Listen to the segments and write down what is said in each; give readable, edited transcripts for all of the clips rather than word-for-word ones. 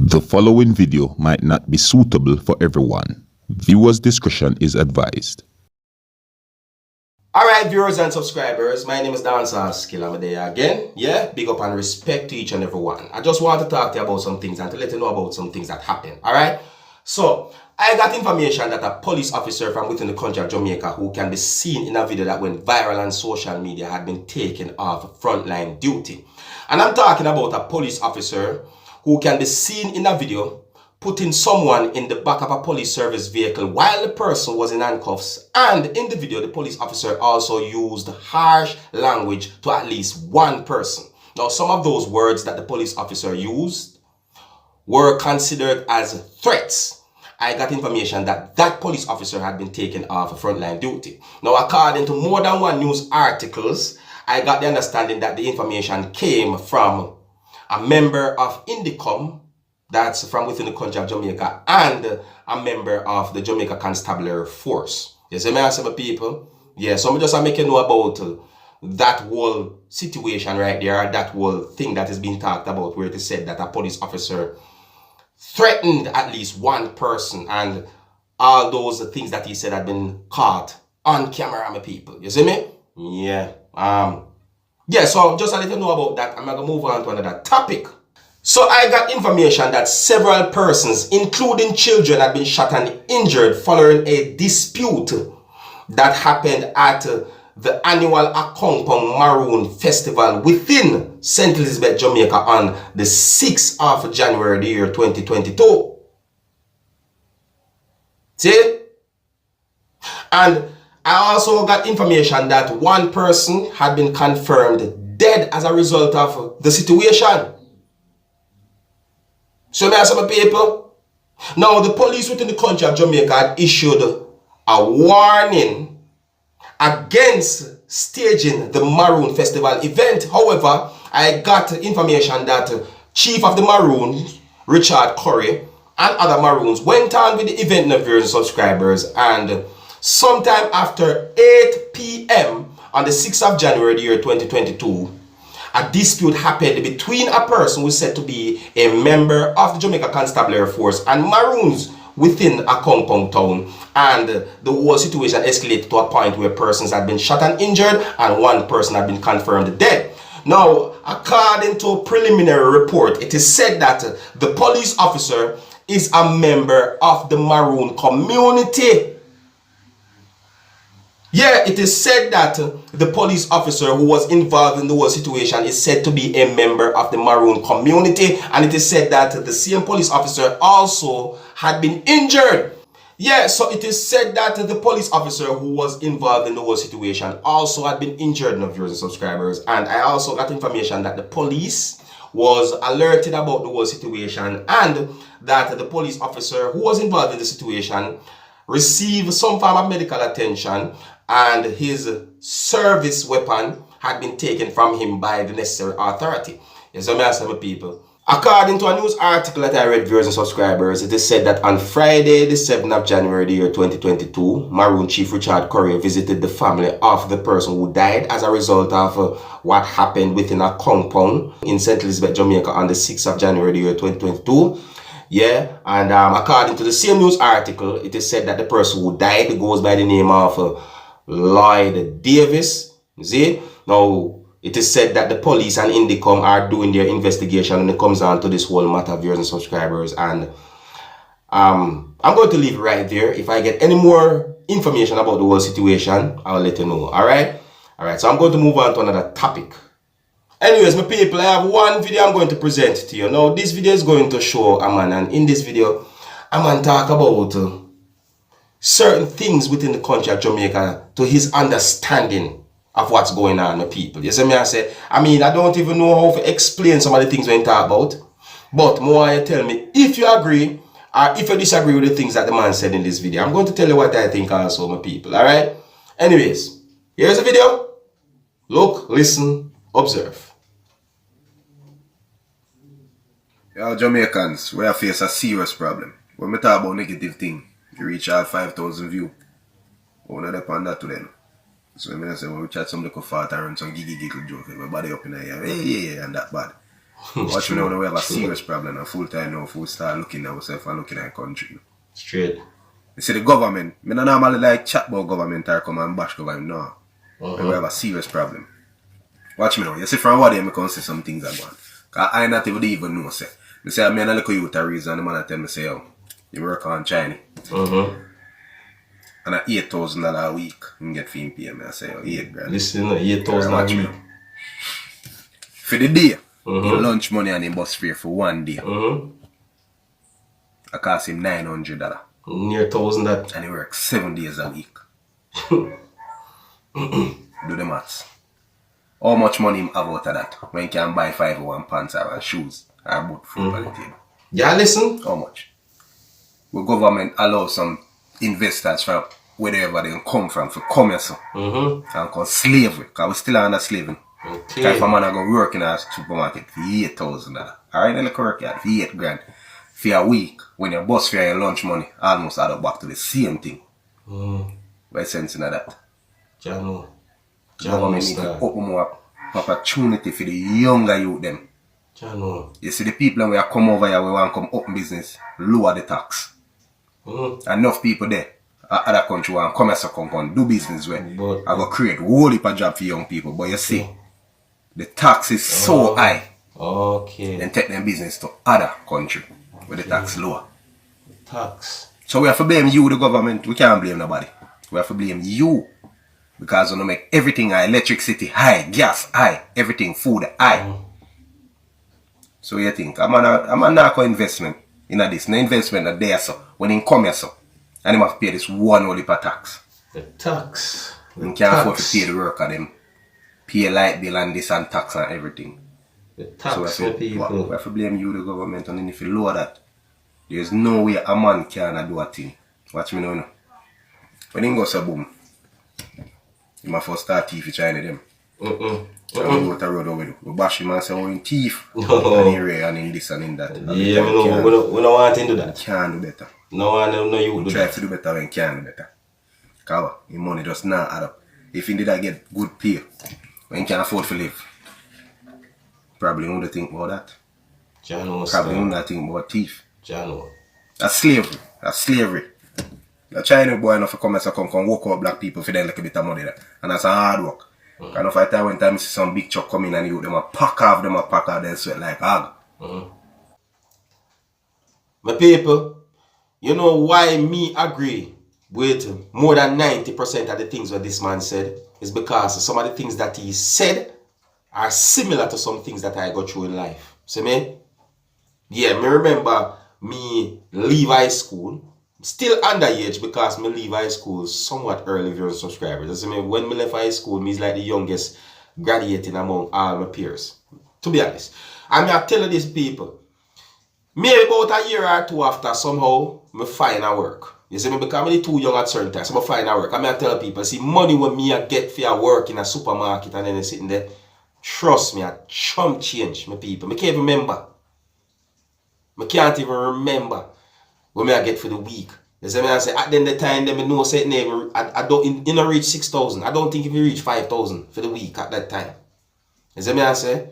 The following video might not be suitable for everyone. Viewers' discretion is advised. Alright, viewers and subscribers, my name is Dancehall skilla. I'm there again. Yeah, big up and respect to each and every one. I just want to talk to you about some things and to let you know about some things that happened. Alright, so I got information that a police officer from within the country of Jamaica who can be seen in a video that went viral on social media had been taken off frontline duty. And I'm talking about a police officer who can be seen in a video putting someone in the back of a police service vehicle while the person was in handcuffs. And in the video, the police officer also used harsh language to at least one person. Now, some of those words that the police officer used were considered as threats. I got information that that police officer had been taken off of frontline duty. Now, according to more than one news articles, I got the understanding that the information came from a member of Indicom, that's from within the country of Jamaica, and a member of the Jamaica Constabulary Force. You see me, I say, my people? Yeah, so I'm just making you know about that whole situation right there, that whole thing that is being talked about, where it is said that a police officer threatened at least one person, and all those things that he said had been caught on camera, my people. You see me? Yeah. Yeah, so just to let you know about that, I'm going to move on to another topic. So I got information that several persons, including children, had been shot and injured following a dispute that happened at the annual Accompong Maroon Festival within St. Elizabeth, Jamaica on the 6th of January, the year 2022. See? And I also got information that one person had been confirmed dead as a result of the situation. So there are some people. Now, the police within the country of Jamaica had issued a warning against staging the Maroon Festival event. However, I got information that Chief of the Maroons, Richard Curry, and other Maroons went on with the event, viewers and subscribers, and sometime after 8 p.m. on the 6th of January, the year 2022, a dispute happened between a person who is said to be a member of the Jamaica Constabulary Force and Maroons within a compound town. And the whole situation escalated to a point where persons had been shot and injured and one person had been confirmed dead. Now, according to a preliminary report, it is said that the police officer is a member of the Maroon community. Yeah, it is said that the police officer who was involved in the whole situation is said to be a member of the Maroon community, and it is said that the same police officer also had been injured. Yeah, so it is said that the police officer who was involved in the whole situation also had been injured, no viewers and subscribers. And I also got information that the police was alerted about the whole situation and that the police officer who was involved in the situation received some form of medical attention, and his service weapon had been taken from him by the necessary authority. Yes, I'm asking people. According to a news article that I read, viewers and subscribers, it is said that on Friday, the 7th of January, the year 2022, Maroon Chief Richard Curry visited the family of the person who died as a result of what happened within a compound in St. Elizabeth, Jamaica on the 6th of January, the year 2022. Yeah, and according to the same news article, it is said that the person who died goes by the name of Lloyd Davis. You see? Now, it is said that the police and Indicom are doing their investigation when it comes down to this whole matter, viewers and subscribers. And I'm going to leave it right there. If I get any more information about the whole situation, I'll let you know. Alright? Alright, so I'm going to move on to another topic. Anyways, my people, I have one video I'm going to present to you. Now, this video is going to show a man, and in this video, I'm going to talk about certain things within the country of Jamaica to his understanding of what's going on with people. You see me, I mean, I don't even know how to explain some of the things we talk about, but more you tell me if you agree or if you disagree with the things that the man said in this video. I'm going to tell you what I think also, my people, alright? Anyways, here's the video. Look, listen, observe. Y'all Jamaicans, we are face a serious problem. When we talk about negative thing, you reach all 5,000 views. We don't depend that to them. So when I say when we chat some little fart and some giggle joke, everybody up in the air, hey, yeah, and that bad. Watch me now, we have a serious problem. And full time now, if we start looking at ourselves and looking at the country. Straight. You see, the government, I don't normally like chat about government or come and bash government, no. We have a serious problem. Watch me now. You see, from what day, I can see some things are going. Because I not even know, say. I say, I'm a little youth a reason, the man tell me, say, oh, you work on China. And at $8,000 a week, you get fee pay me. I say, oh, 8 grand. Listen, 8,000 a week. For the day, your lunch money and your bus fare for 1 day. I cost him $900. Near 1,000 that. And he works 7 days a week. Do the maths. How much money him have out of that? When he can buy 501 pants or shoes or boot food on the table. Yeah, listen. How much? The government allow some investors from wherever they come from for come here so. And cause slavery. Because we still under slavery. Okay. If a man go work in a supermarket for $8,000. Alright, then the work yard for 8 grand. For a week, when your bus fare and your lunch money almost add up back to the same thing. What's sense in that? Jano. Government need to open more opportunity for the younger youth them. Jano. You see the people when we come over here, we want to come open business, lower the tax. Enough people there, other country want to come as a company, do business where I go create a whole heap of job for young people. But you see, the tax is so high. Okay. Then take them business to other country where the tax lower. Tax. So we have to blame you, the government. We can't blame nobody. We have to blame you. Because we make everything high, electricity high, gas high, everything, food high. So you think, I'm a narco investment in this. No investment that there so. When he come here so, and he have to pay this one only per tax. The tax. You can't afford to pay the worker them. Pay light bill and this and tax and everything. The tax So for people. we have to blame you, the government, and then if you lower that, there's no way a man can do a thing. Watch me now. When he goes so boom, he must first start thief in China them. So we go to the road over there. We bash him and say, oh, in thief. And in ray and in this and in that. Yeah, we don't want to do that. Can't do better. No one, no you We do try that. to do better when can do better. Because his money just not add up. If he did not get good pay, when he can afford to live, probably wouldn't think about that. Jano. Probably wouldn't think about thief. Jano. That's slavery. That's slavery. The China boy enough to come and come work out black people for them like a bit of money there. And that's a hard work. And if I tell when time see some big truck come in and you them a pack off them sweat like hog. My people, you know why me agree with more than 90% of the things that this man said is because some of the things that he said are similar to some things that I go through in life. See me? Yeah, me remember me leave high school. Still underage because me leave high school somewhat early for subscribers. I mean, when me left high school, me is like the youngest graduating among all my peers. To be honest. And I tell these people, maybe about a year or two after, somehow, me find a work. You see me, because I'm too young at certain times, so I find a work. I tell people, see, money when me I get for a work in a supermarket and then they sitting there, trust me, I chump change, my people. I can't remember. I can't even remember what I get for the week. You see me, I say, at the end of the time, they know say never, I don't, you know, reach 6,000. I don't think if you reach 5,000 for the week at that time. You see me, I say,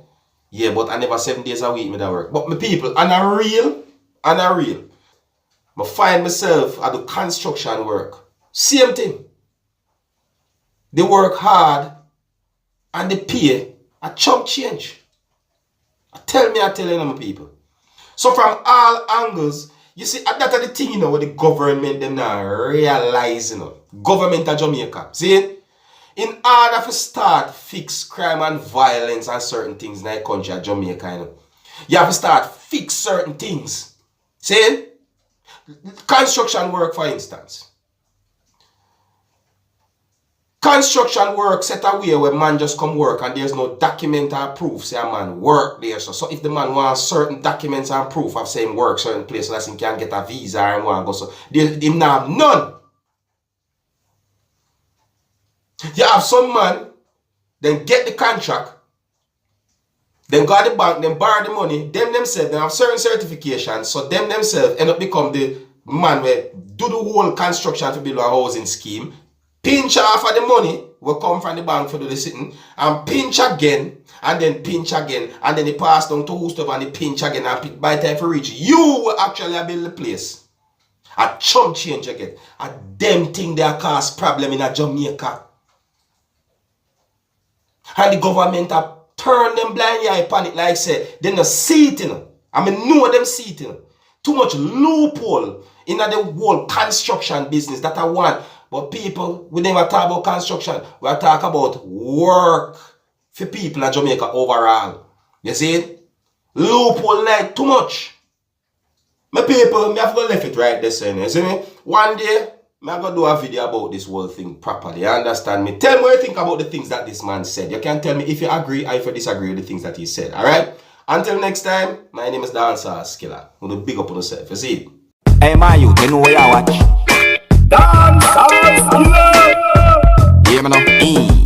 yeah, but I never 7 days a week me that work. But my people, and a real, I find myself at the construction work. Same thing. They work hard and they pay a chump change. I tell you, my people. So from all angles, you see, that's the thing, you know, what the government them now realize, you know. Government of Jamaica. See? In order to start fix crime and violence and certain things in the country of Jamaica, you know, you have to start fix certain things. See? Construction work, for instance. Construction work set away where man just come work and there's no document or proof say a man work there. So if the man wants certain documents and proof of saying work certain place so that he can get a visa and want to go, so him not have none. You have some man, then get the contract, then go to the bank, then borrow the money, them themselves, they have certain certifications, so them themselves end up become the man where do the whole construction to build a housing scheme, pinch off of the money will come from the bank for do the sitting, and pinch again, and then pinch again, and then he pass down to Houston and he pinch again, and by the time he reach, you will actually build the place. A chump change again. A damn thing they cause problem in a Jamaica. And the government have turned them blind eye upon it, like I said, they no see it, you know. I mean, know them see it, you know. Too much loophole in the whole construction business that I want. But people, we never talk about construction. We talk about work for people in Jamaica overall. You see it? Loophole like too much. My people, me have to left it right there, you see me? One day, I'm going to do a video about this whole thing properly. You understand me? Tell me what you think about the things that this man said. You can tell me if you agree or if you disagree with the things that he said. Alright? Until next time, my name is Dancehall Skilla. I'm going to big up on yourself. You see it? Hey, my youth, you know where you watch? Dancehall Skilla! Hear me now?